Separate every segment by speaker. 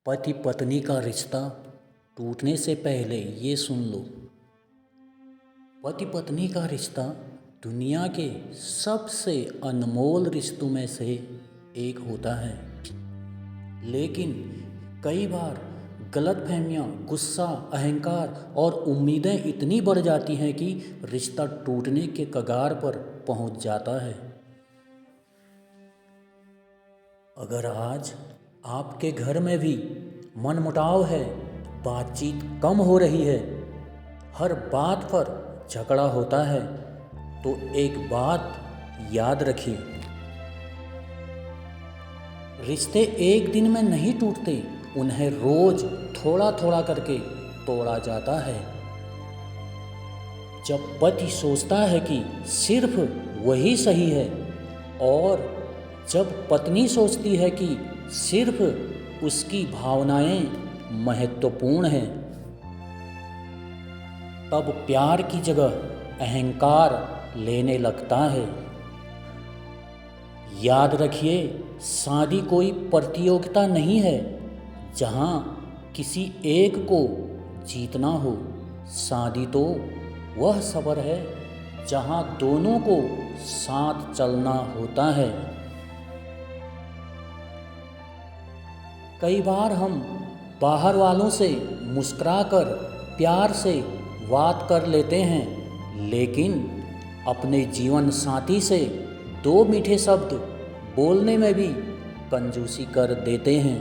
Speaker 1: पति पत्नी का रिश्ता टूटने से पहले ये सुन लो। पति पत्नी का रिश्ता दुनिया के सबसे अनमोल रिश्तों में से एक होता है, लेकिन कई बार गलतफहमियाँ, गुस्सा, अहंकार और उम्मीदें इतनी बढ़ जाती हैं कि रिश्ता टूटने के कगार पर पहुंच जाता है। अगर आज आपके घर में भी मनमुटाव है, बातचीत कम हो रही है, हर बात पर झगड़ा होता है, तो एक बात याद रखिए, रिश्ते एक दिन में नहीं टूटते, उन्हें रोज थोड़ा थोड़ा करके तोड़ा जाता है। जब पति सोचता है कि सिर्फ वही सही है और जब पत्नी सोचती है कि सिर्फ उसकी भावनाएं महत्वपूर्ण हैं, तब प्यार की जगह अहंकार लेने लगता है। याद रखिए, शादी कोई प्रतियोगिता नहीं है जहां किसी एक को जीतना हो। शादी तो वह सफर है जहां दोनों को साथ चलना होता है। कई बार हम बाहर वालों से मुस्कुराकर प्यार से बात कर लेते हैं, लेकिन अपने जीवन साथी से 2 मीठे शब्द बोलने में भी कंजूसी कर देते हैं।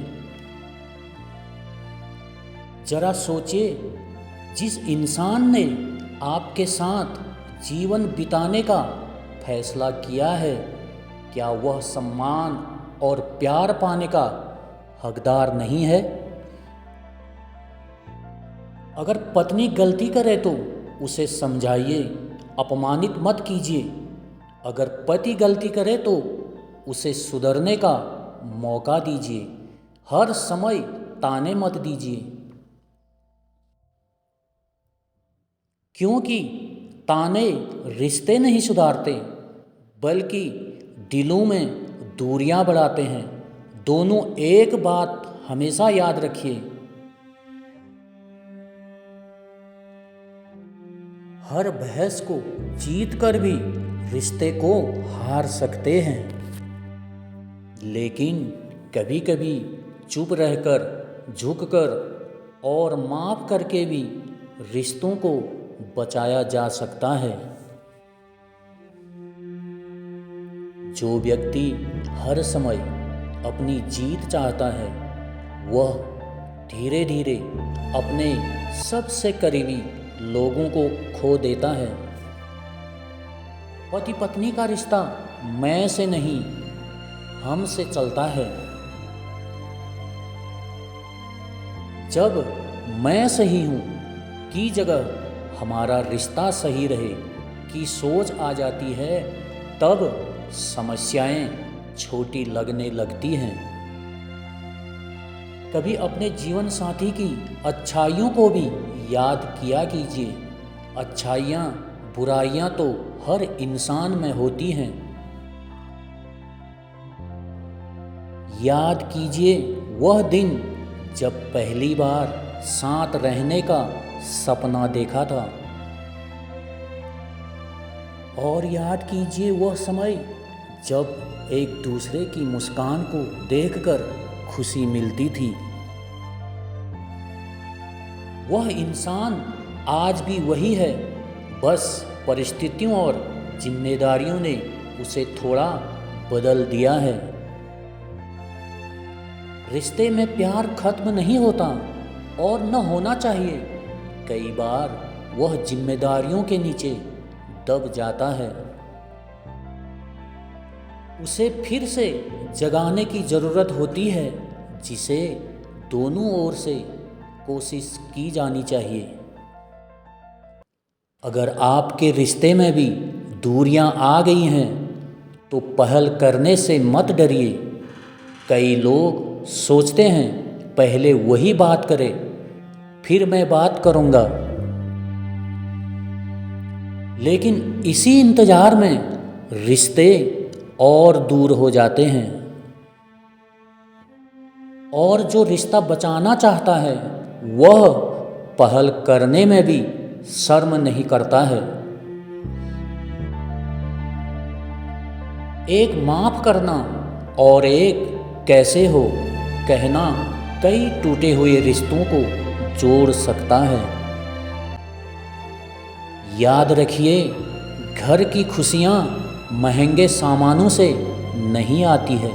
Speaker 1: जरा सोचिए, जिस इंसान ने आपके साथ जीवन बिताने का फैसला किया है, क्या वह सम्मान और प्यार पाने का हकदार नहीं है? अगर पत्नी गलती करे तो उसे समझाइए, अपमानित मत कीजिए। अगर पति गलती करे तो उसे सुधरने का मौका दीजिए, हर समय ताने मत दीजिए, क्योंकि ताने रिश्ते नहीं सुधारते बल्कि दिलों में दूरियां बढ़ाते हैं। दोनों एक बात हमेशा याद रखिए, हर बहस को जीत कर भी रिश्ते को हार सकते हैं, लेकिन कभी कभी चुप रहकर, झुककर और माफ करके भी रिश्तों को बचाया जा सकता है। जो व्यक्ति हर समय अपनी जीत चाहता है, वह धीरे धीरे अपने सबसे करीबी लोगों को खो देता है। पति पत्नी का रिश्ता मैं से नहीं, हम से चलता है। जब मैं सही हूँ की जगह हमारा रिश्ता सही रहे की सोच आ जाती है, तब समस्याएं छोटी लगने लगती हैं। कभी अपने जीवन साथी की अच्छाइयों को भी याद किया कीजिए। अच्छाइयाँ बुराइयाँ तो हर इंसान में होती हैं। याद कीजिए वह दिन जब पहली बार साथ रहने का सपना देखा था, और याद कीजिए वह समय जब एक दूसरे की मुस्कान को देखकर खुशी मिलती थी। वह इंसान आज भी वही है, बस परिस्थितियों और जिम्मेदारियों ने उसे थोड़ा बदल दिया है। रिश्ते में प्यार खत्म नहीं होता और न होना चाहिए। कई बार वह जिम्मेदारियों के नीचे दब जाता है। उसे फिर से जगाने की ज़रूरत होती है, जिसे दोनों ओर से कोशिश की जानी चाहिए। अगर आपके रिश्ते में भी दूरियां आ गई हैं, तो पहल करने से मत डरिए। कई लोग सोचते हैं पहले वही बात करे, फिर मैं बात करूँगा, लेकिन इसी इंतज़ार में रिश्ते और दूर हो जाते हैं। और जो रिश्ता बचाना चाहता है वह पहल करने में भी शर्म नहीं करता है। एक माफ करना और एक कैसे हो कहना कई टूटे हुए रिश्तों को जोड़ सकता है। याद रखिए, घर की खुशियाँ महंगे सामानों से नहीं आती है।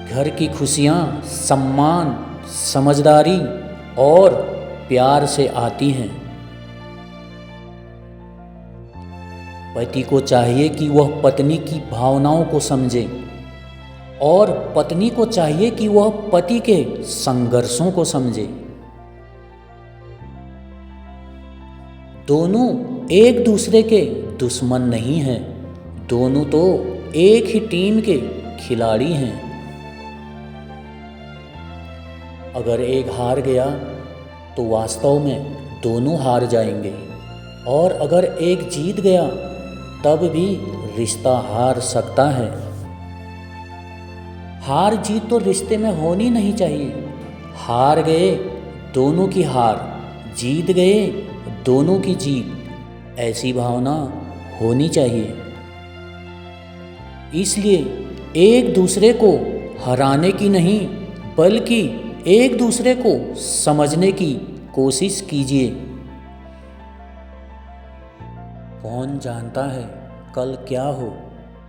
Speaker 1: घर की खुशियाँ सम्मान, समझदारी और प्यार से आती हैं। पति को चाहिए कि वह पत्नी की भावनाओं को समझे और पत्नी को चाहिए कि वह पति के संघर्षों को समझे। दोनों एक दूसरे के दुश्मन नहीं हैं, दोनों तो एक ही टीम के खिलाड़ी हैं। अगर एक हार गया तो वास्तव में दोनों हार जाएंगे, और अगर एक जीत गया तब भी रिश्ता हार सकता है। हार जीत तो रिश्ते में होनी नहीं चाहिए। हार गए दोनों की हार, जीत गए दोनों की जीत, ऐसी भावना होनी चाहिए। इसलिए एक दूसरे को हराने की नहीं बल्कि एक दूसरे को समझने की कोशिश कीजिए। कौन जानता है कल क्या हो,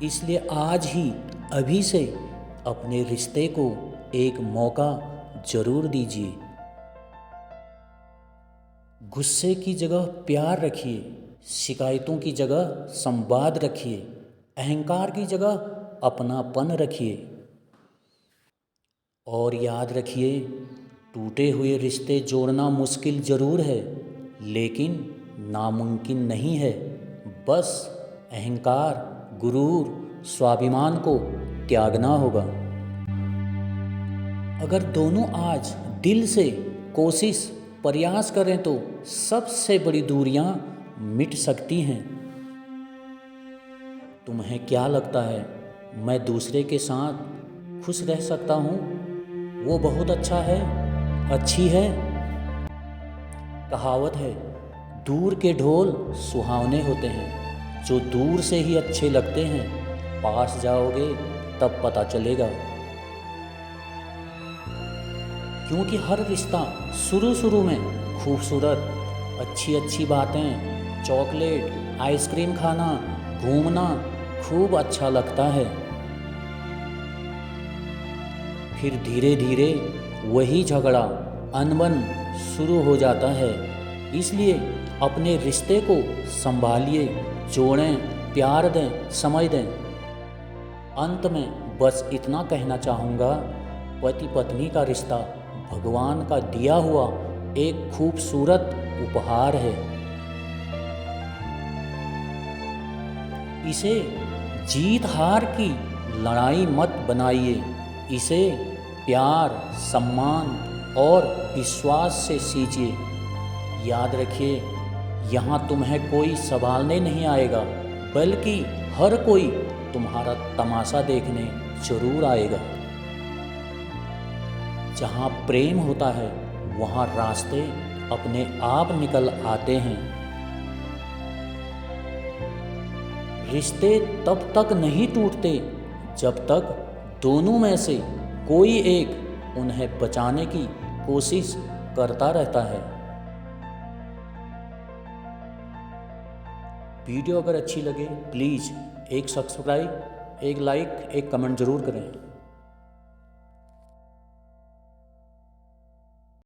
Speaker 1: इसलिए आज ही अभी से अपने रिश्ते को एक मौका जरूर दीजिए। गुस्से की जगह प्यार रखिए, शिकायतों की जगह संवाद रखिए, अहंकार की जगह अपनापन रखिए। और याद रखिए, टूटे हुए रिश्ते जोड़ना मुश्किल ज़रूर है लेकिन नामुमकिन नहीं है। बस अहंकार, गुरूर, स्वाभिमान को त्यागना होगा। अगर दोनों आज दिल से कोशिश प्रयास करें तो सबसे बड़ी दूरियां मिट सकती हैं। तुम्हें क्या लगता है मैं दूसरे के साथ खुश रह सकता हूँ? वो बहुत अच्छा है, अच्छी है। कहावत है, दूर के ढोल सुहावने होते हैं, जो दूर से ही अच्छे लगते हैं, पास जाओगे तब पता चलेगा। क्योंकि हर रिश्ता शुरू में खूबसूरत, अच्छी अच्छी बातें, चॉकलेट, आइसक्रीम खाना, घूमना खूब अच्छा लगता है। फिर धीरे धीरे वही झगड़ा, अनबन शुरू हो जाता है। इसलिए अपने रिश्ते को संभालिए, जोड़ें, प्यार दें, समझ दें। अंत में बस इतना कहना चाहूँगा, पति पत्नी का रिश्ता भगवान का दिया हुआ एक खूबसूरत उपहार है। इसे जीत हार की लड़ाई मत बनाइए, इसे प्यार, सम्मान और विश्वास से सींचिए। याद रखिए, यहाँ तुम्हें कोई संभालने नहीं आएगा बल्कि हर कोई तुम्हारा तमाशा देखने जरूर आएगा। जहाँ प्रेम होता है वहाँ रास्ते अपने आप निकल आते हैं। रिश्ते तब तक नहीं टूटते जब तक दोनों में से कोई एक उन्हें बचाने की कोशिश करता रहता है। वीडियो अगर अच्छी लगे प्लीज़ एक सब्सक्राइब, एक लाइक, एक कमेंट ज़रूर करें।